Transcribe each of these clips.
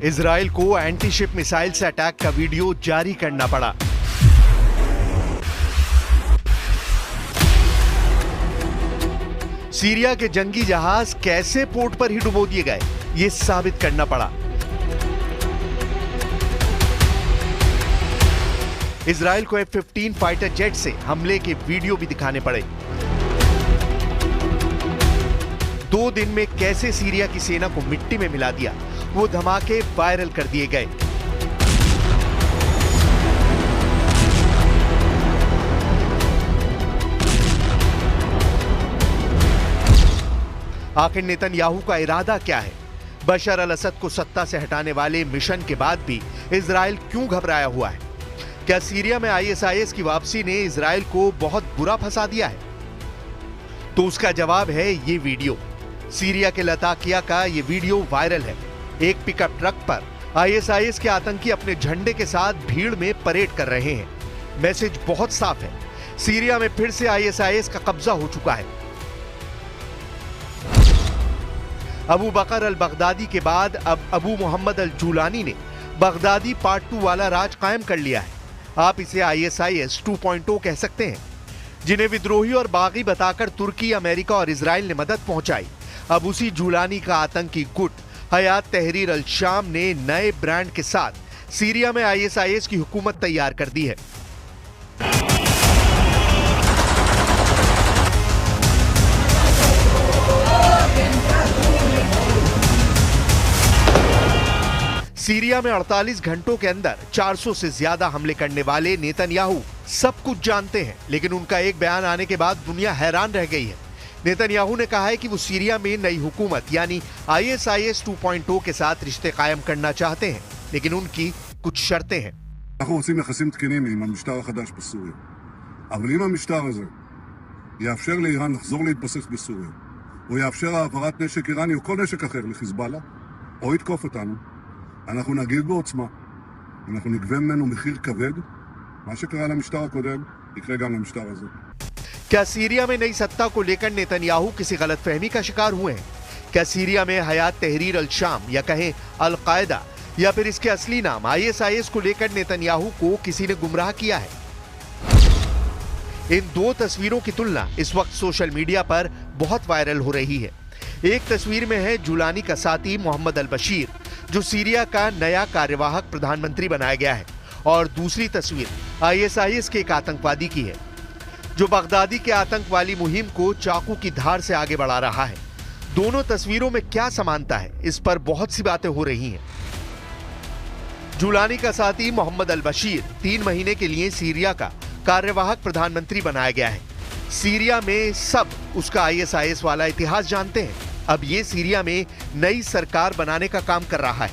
Israel को anti ship missile से attack का वीडियो जारी करना पड़ा। सीरिया के जंगी जहाज कैसे पोर्ट पर ही डुबो दिए गए, ये साबित करना पड़ा। इजराइल को F-15 फाइटर जेट से हमले के वीडियो भी दिखाने पड़े। 2 दिन में कैसे सीरिया की सेना को मिट्टी में मिला दिया, वो धमाके वायरल कर दिए गए। आखिर नेतन्याहू का इरादा क्या है? बशर अल असद को सत्ता से हटाने वाले मिशन के बाद भी इजराइल क्यों घबराया हुआ है? क्या सीरिया में ISIS की वापसी ने इजराइल को बहुत बुरा फंसा दिया है? तो उसका जवाब है ये वीडियो। सीरिया के लताकिया का ये वीडियो वायरल है। एक पिकअप ट्रक पर ISIS के आतंकी अपने झंडे के साथ भीड़ में परेड कर रहे हैं। मैसेज बहुत साफ है, सीरिया में फिर से ISIS का कब्जा हो चुका है। अबू बकर अल बगदादी के बाद अब अबू मोहम्मद अल जूलानी ने बगदादी पार्ट 2 वाला राज कायम कर लिया है। आप इसे ISIS 2.0 कह सकते हैं, जिन्हें विद्रोही और बागी बताकर तुर्की, अमेरिका और इजराइल ने मदद पहुंचाई। अब उसी जूलानी का आतंकी गुट हयात तहरीर अल शाम ने नए ब्रांड के साथ सीरिया में ISIS की हुकूमत तैयार कर दी है। सीरिया में 48 घंटों के अंदर 400 से ज्यादा हमले करने वाले नेतन्याहू सब कुछ जानते हैं, लेकिन उनका एक बयान आने के बाद दुनिया हैरान रह गई है। नेतन्याहू ने कहा है कि वो सीरिया में नई हुकूमत यानी ISIS 2.0 के साथ रिश्ते कायम करना चाहते हैं, लेकिन उनकी कुछ शर्तें हैं। אנחנו רוצים יחסים תקינים עם המשטר החדש בסוריה. אבל אם המשטר הזה יאפשר לאיראן לחזור להתבסס בסוריה, או יאפשר העברת נשק איראני או כל נשק אחר לחיזבאללה, או יתקוף אותנו, אנחנו נגיב בעוצמה. אנחנו נגבה ממנו מחיר כבד. מה שקרה למשטר הקודם יקרה גם למשטר הזה. क्या सीरिया में नई सत्ता को लेकर नेतन्याहू किसी गलतफहमी का शिकार हुए हैं? क्या सीरिया में हयात तहरीर अल शाम या कहें अल कायदा या फिर इसके असली नाम ISIS को लेकर नेतन्याहू को किसी ने गुमराह किया है? इन 2 तस्वीरों की तुलना इस वक्त सोशल मीडिया पर बहुत वायरल हो रही है। एक तस्वीर में है जूलानी का साथी मोहम्मद अल बशीर, जो सीरिया का नया कार्यवाहक प्रधानमंत्री बनाया गया है, और दूसरी तस्वीर ISIS के एक आतंकवादी की है, जो बगदादी के आतंक वाली मुहिम को चाकू की धार से आगे बढ़ा रहा है। दोनों तस्वीरों में क्या समानता है, इस पर बहुत सी बातें हो रही हैं। जूलानी का साथी मोहम्मद अल बशीर 3 महीने के लिए सीरिया का कार्यवाहक प्रधानमंत्री बनाया गया है। सीरिया में सब उसका ISIS वाला इतिहास जानते हैं। अब ये सीरिया में नई सरकार बनाने का काम कर रहा है।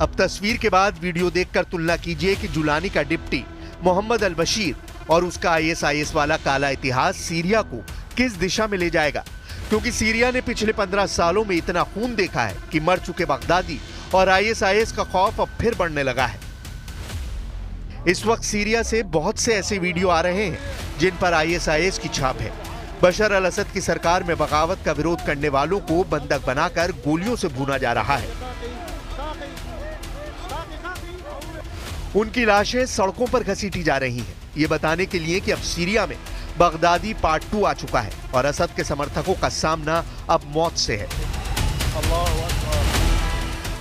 अब तस्वीर के बाद वीडियो देखकर तुलना कीजिए कि जूलानी का डिप्टी मोहम्मद अल बशीर और उसका ISIS वाला काला इतिहास सीरिया को किस दिशा में ले जाएगा, क्योंकि सीरिया ने पिछले 15 सालों में इतना खून देखा है कि मर चुके बगदादी और ISIS का खौफ अब फिर बढ़ने लगा है। इस वक्त सीरिया से बहुत से ऐसे वीडियो आ रहे हैं जिन पर ISIS की छाप है। बशर अल असद की सरकार में बगावत का विरोध करने वालों को बंधक बनाकर गोलियों से भूना जा रहा है। उनकी लाशें सड़कों पर घसीटी जा रही हैं, ये बताने के लिए कि अब सीरिया में बगदादी पार्ट 2 आ चुका है और असद के समर्थकों का सामना अब मौत से है।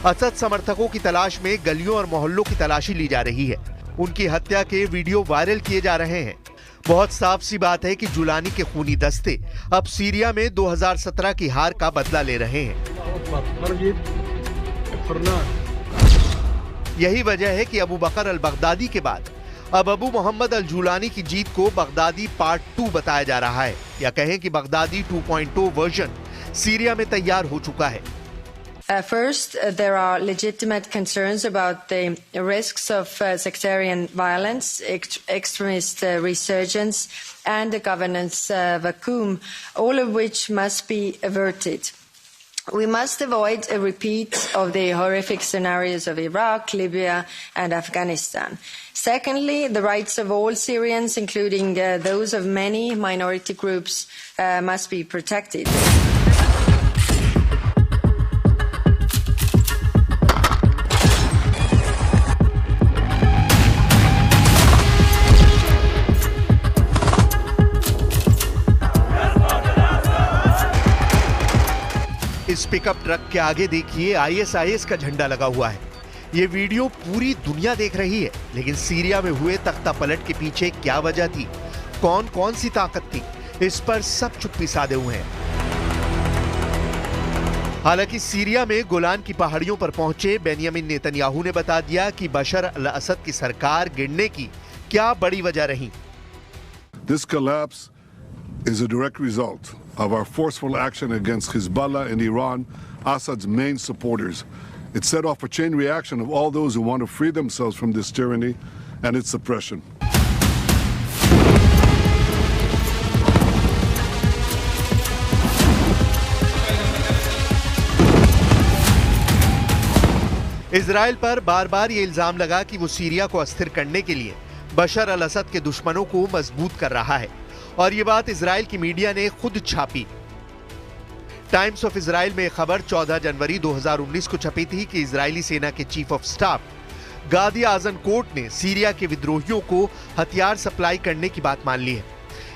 असद समर्थकों की तलाश में गलियों और मोहल्लों की तलाशी ली जा रही है। उनकी हत्या के वीडियो वायरल किए जा रहे हैं। बहुत साफ सी बात है कि जूलानी के खूनी दस्ते अब सीरिया में 2017 की हार का बदला ले रहे हैं। यही वजह है कि अबू बकर अल बगदादी के बाद अब अबू मोहम्मद अल जूलानी की जीत को बगदादी पार्ट 2 बताया जा रहा है, या कहें कि बगदादी 2.0 वर्जन सीरिया में तैयार हो चुका है। First, there are legitimate concerns about the risks of sectarian violence, extremist resurgence, and the governance vacuum, all of which must be averted. We must avoid a repeat of the horrific scenarios of Iraq, Libya, and Afghanistan. Secondly, the rights of all Syrians, including those of many minority groups, must be protected. इस pickup truck के आगे देखिए ISIS का झंडा लगा हुआ है। ये वीडियो पूरी दुनिया देख रही है, लेकिन सीरिया में हुए तख्ता पलट के पीछे क्या वजह थी, कौन कौन सी ताकत थी, इस पर सब चुप्पी साधे हुए हैं। हालांकि सीरिया में गोलान की पहाड़ियों पर पहुंचे बेंयामिन नेतन्याहू ने बता दिया कि बशर अल असद की सरकार गिरने की क्या बड़ी वजह रही। This collapse is a direct result of our forceful action against Hezbollah in Iran, Assad's main supporters. It set off a chain reaction of all those who want to free themselves from this tyranny and its oppression. Israel पर बार बार ये इल्जाम लगा कि वो Syria को अस्थिर करने के लिए बशर अल असद के दुश्मनों को मजबूत कर रहा है, और ये बात इजराइल की मीडिया ने खुद छापी। टाइम्स ऑफ इजराइल में खबर 14 जनवरी 2019 को छपी थी कि इजरायली सेना के चीफ ऑफ स्टाफ गादी आजनकोट ने सीरिया के विद्रोहियों को हथियार सप्लाई करने की बात मान ली है।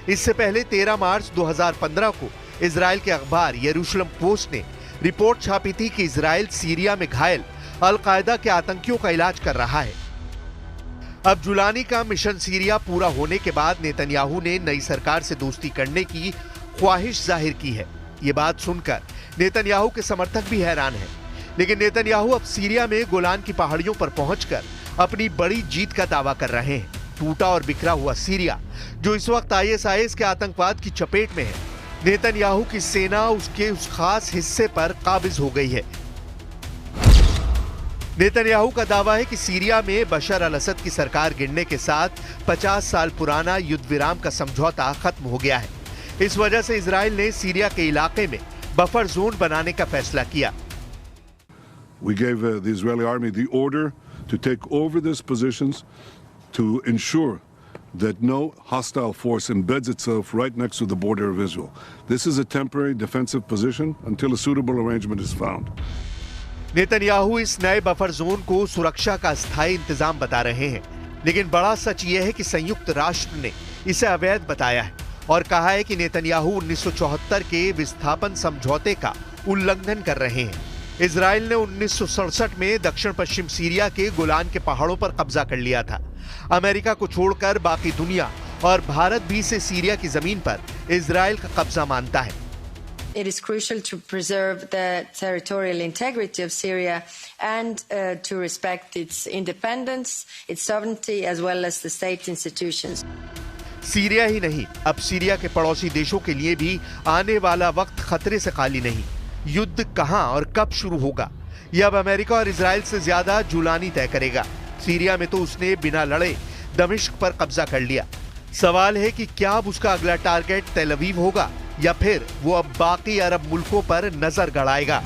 इससे पहले 13 मार्च 2015 को इजराइल के अखबार यरूशलेम पोस्ट ने रिपोर्ट छापी थी कि इजराइल सीरिया में घायल अल-कायदा के आतंकियों का इलाज कर रहा है। अब जुलानी का मिशन सीरिया पूरा होने के बाद नेतन्याहू ने नई सरकार से दोस्ती करने की ख्वाहिश जाहिर की है। ये बात सुनकर नेतन्याहू के समर्थक भी हैरान हैं। लेकिन नेतन्याहू अब सीरिया में गोलान की पहाड़ियों पर पहुंचकर अपनी बड़ी जीत का दावा कर रहे हैं। टूटा और बिखरा हुआ सीरिया, जो इस वक्त आईएसआईएस के आतंकवाद की चपेट में है, नेतन्याहू की सेना उसके उस खास हिस्से पर काबिज हो गई है। नेतन्याहू का दावा है कि सीरिया में बशर अल असद की सरकार गिरने के साथ 50 साल पुराना युद्ध विराम का समझौता खत्म हो गया है। इस वजह से इजराइल ने सीरिया के इलाके में बफर जोन बनाने का फैसला किया। We gave the Israeli army the order to take over these positions to ensure that no hostile force embeds itself right next to the border of Israel. This is a temporary defensive position until a suitable arrangement is found. Netanyahu इस नए buffer zone को सुरक्षा का स्थायी इंतजाम बता रहे हैं, लेकिन बड़ा सच यह है कि संयुक्त राष्ट्र ने इसे अवैध बताया है और कहा है कि नेतन्याहू 1974 के विस्थापन समझौते का उल्लंघन कर रहे हैं। इजराइल ने 1967 में दक्षिण पश्चिम सीरिया के गोलान के पहाड़ों पर कब्जा कर लिया था। अमेरिका को छोड़कर बाकी दुनिया और भारत भी इसे सीरिया की जमीन पर इजराइल का कब्जा मानता है। It is crucial to preserve the territorial integrity of Syria and to respect its independence, its sovereignty, as well as the state institutions. Syria ही नहीं, अब सीरिया के पड़ोसी देशों के लिए भी आने वाला वक्त खतरे से खाली नहीं। युद्ध कहां और कब शुरू होगा, यह अब अमेरिका और इजराइल से ज्यादा जुलानी तय करेगा। सीरिया में तो उसने बिना लड़े दमिश्क पर कब्जा कर लिया। सवाल है कि क्या अब उसका अगला टारगेट तेल अवीव होगा या फिर वो अब बाकी अरब मुल्कों पर नजर गड़ाएगा।